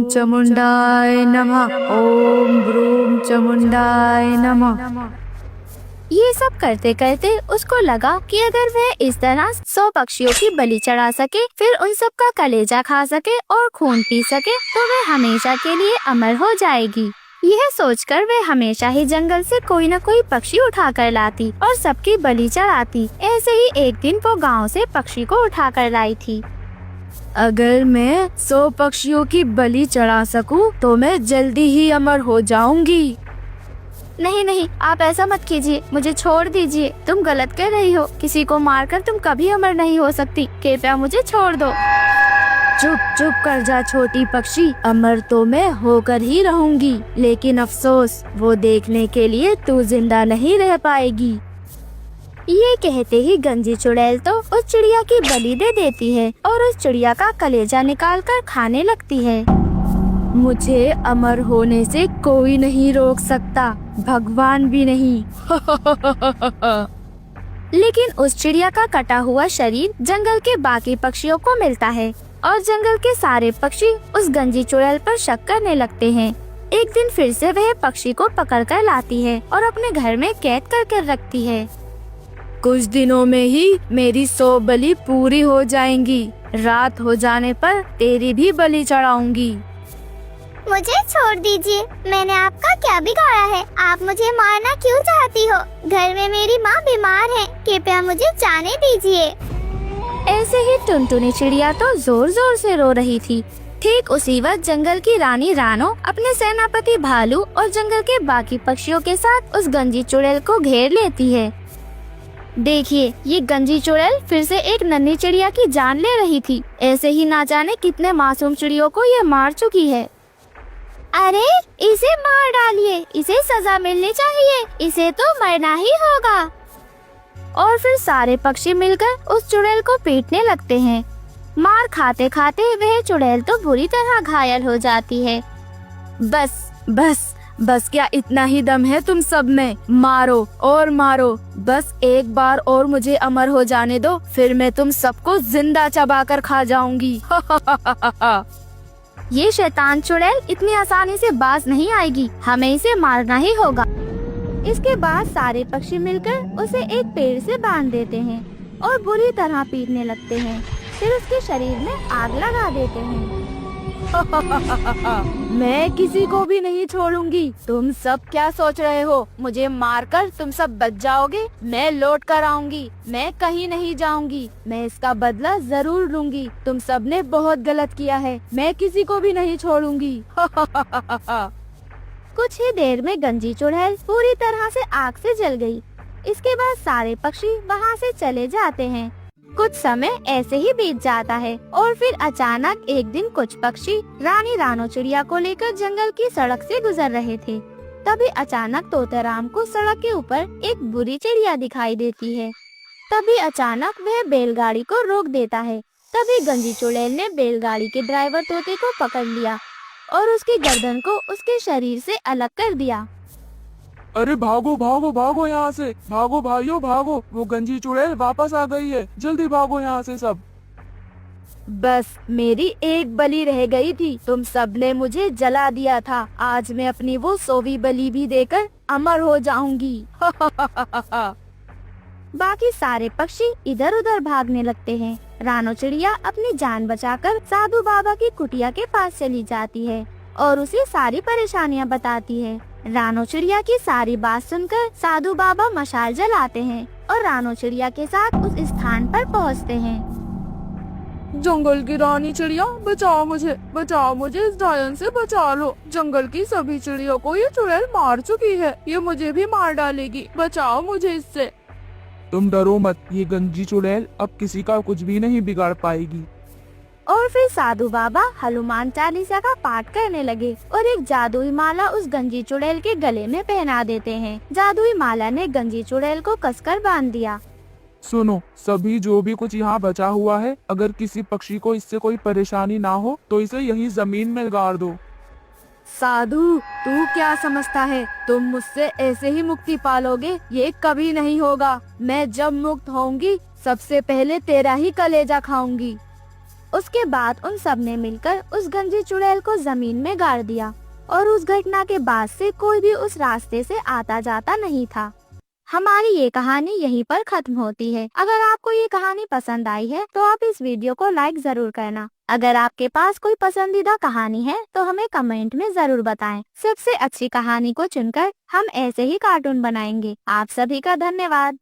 चामुंडाय नमः। ओम ब्रूम चामुंडाय नमः। ये सब करते करते उसको लगा कि अगर वह इस तरह 100 पक्षियों की बलि चढ़ा सके, फिर उन सब का कलेजा खा सके और खून पी सके, तो वह हमेशा के लिए अमर हो जाएगी। यह सोचकर वह हमेशा ही जंगल से कोई न कोई पक्षी उठा कर लाती और सबकी बलि चढ़ाती। ऐसे ही एक दिन वो गांव से पक्षी को उठा कर लाई थी। अगर मैं 100 पक्षियों की बलि चढ़ा सकूं, तो मैं जल्दी ही अमर हो जाऊंगी। नहीं नहीं, आप ऐसा मत कीजिए, मुझे छोड़ दीजिए। तुम गलत कर रही हो। किसी को मारकर तुम कभी अमर नहीं हो सकती। कृपया मुझे छोड़ दो। चुप चुप कर जा छोटी पक्षी, अमर तो मैं होकर ही रहूंगी, लेकिन अफसोस वो देखने के लिए तू जिंदा नहीं रह पाएगी। ये कहते ही गंजी चुड़ैल तो उस चिड़िया की बलि दे देती है और उस चिड़िया का कलेजा निकालकर खाने लगती है। मुझे अमर होने से कोई नहीं रोक सकता, भगवान भी नहीं। लेकिन उस चिड़िया का कटा हुआ शरीर जंगल के बाकी पक्षियों को मिलता है और जंगल के सारे पक्षी उस गंजी चुड़ैल पर शक करने लगते हैं। एक दिन फिर से वह पक्षी को पकड़कर लाती है और अपने घर में कैद करके रखती है। कुछ दिनों में ही मेरी 100 बलि पूरी हो जाएंगी। रात हो जाने पर तेरी भी बलि चढ़ाऊंगी। मुझे छोड़ दीजिए, मैंने आपका क्या बिगाड़ा है? आप मुझे मारना क्यों चाहती हो? घर में मेरी माँ बीमार है, कृपया मुझे जाने दीजिए। ऐसे ही टुनटुनी चिड़िया तो जोर जोर से रो रही थी। ठीक उसी वक्त जंगल की रानी रानो अपने सेनापति भालू और जंगल के बाकी पक्षियों के साथ उस गंजी चुड़ैल को घेर लेती है। देखिए, ये गंजी चुड़ैल फिर से एक नन्ही चिड़िया की जान ले रही थी। ऐसे ही ना जाने कितने मासूम चिड़ियों को ये मार चुकी है। अरे, इसे मार डालिए, इसे सजा मिलनी चाहिए, इसे तो मरना ही होगा। और फिर सारे पक्षी मिलकर उस चुड़ैल को पीटने लगते हैं। मार खाते खाते वह चुड़ैल तो बुरी तरह घायल हो जाती है। बस बस बस, क्या इतना ही दम है तुम सब में? मारो और मारो, बस एक बार और मुझे अमर हो जाने दो, फिर मैं तुम सबको जिंदा चबाकर खा जाऊंगी। ये शैतान चुड़ैल इतनी आसानी से बाज नहीं आएगी, हमें इसे मारना ही होगा। इसके बाद सारे पक्षी मिलकर उसे एक पेड़ से बांध देते हैं और बुरी तरह पीटने लगते हैं। फिर उसके शरीर में आग लगा देते हैं। मैं किसी को भी नहीं छोड़ूंगी। तुम सब क्या सोच रहे हो? मुझे मारकर तुम सब बच जाओगे? मैं लौट कर आऊंगी, मैं कहीं नहीं जाऊंगी, मैं इसका बदला जरूर लूंगी। तुम सब ने बहुत गलत किया है, मैं किसी को भी नहीं छोड़ूंगी। कुछ ही देर में गंजी चुड़ैल पूरी तरह से आग से जल गई। इसके बाद सारे पक्षी वहाँ से चले जाते हैं। कुछ समय ऐसे ही बीत जाता है और फिर अचानक एक दिन कुछ पक्षी रानी रानो चिड़िया को लेकर जंगल की सड़क से गुजर रहे थे। तभी अचानक तोताराम को सड़क के ऊपर एक बुरी चिड़िया दिखाई देती है। तभी अचानक वह बैलगाड़ी को रोक देता है। तभी गंजी चुड़ैल ने बैलगाड़ी के ड्राइवर तोते को पकड़ लिया और उसकी गर्दन को उसके शरीर से अलग कर दिया। अरे भागो भागो भागो यहाँ से, भागो भाइयों भागो, वो गंजी चुड़ैल वापस आ गई है, जल्दी भागो यहाँ से सब। बस मेरी एक बलि रह गई थी, तुम सब ने मुझे जला दिया था। आज मैं अपनी वो 100वीं बलि भी देकर अमर हो जाऊंगी। बाकी सारे पक्षी इधर उधर भागने लगते हैं। रानो चिड़िया अपनी जान बचाकर साधु बाबा की कुटिया के पास चली जाती है और उसे सारी परेशानियां बताती है। रानो चिड़िया की सारी बात सुनकर साधु बाबा मशाल जलाते हैं और रानो चिड़िया के साथ उस स्थान पर पहुंचते हैं। जंगल की रानी चिड़िया, बचाओ मुझे, इस डायन से बचा लो। जंगल की सभी चिड़ियों को ये चुड़ैल मार चुकी है, ये मुझे भी मार डालेगी, बचाओ मुझे इससे। तुम डरो मत, ये गंजी चुड़ैल अब किसी का कुछ भी नहीं बिगाड़ पाएगी। और फिर साधु बाबा हनुमान चालीसा का पाठ करने लगे और एक जादुई माला उस गंजी चुड़ैल के गले में पहना देते हैं। जादुई माला ने गंजी चुड़ैल को कसकर बांध दिया। सुनो सभी, जो भी कुछ यहाँ बचा हुआ है, अगर किसी पक्षी को इससे कोई परेशानी ना हो तो इसे यहीं जमीन में गाड़ दो। साधु, तू क्या समझता है तुम मुझसे ऐसे ही मुक्ति पालोगे? ये कभी नहीं होगा। मैं जब मुक्त होऊंगी सबसे पहले तेरा ही कलेजा खाऊंगी। उसके बाद उन सब ने मिलकर उस गंजी चुड़ैल को जमीन में गाड़ दिया और उस घटना के बाद से कोई भी उस रास्ते से आता जाता नहीं था। हमारी ये कहानी यहीं पर खत्म होती है। अगर आपको ये कहानी पसंद आई है तो आप इस वीडियो को लाइक जरूर करना। अगर आपके पास कोई पसंदीदा कहानी है तो हमें कमेंट में जरूर बताएं। सबसे अच्छी कहानी को चुनकर हम ऐसे ही कार्टून बनाएंगे। आप सभी का धन्यवाद।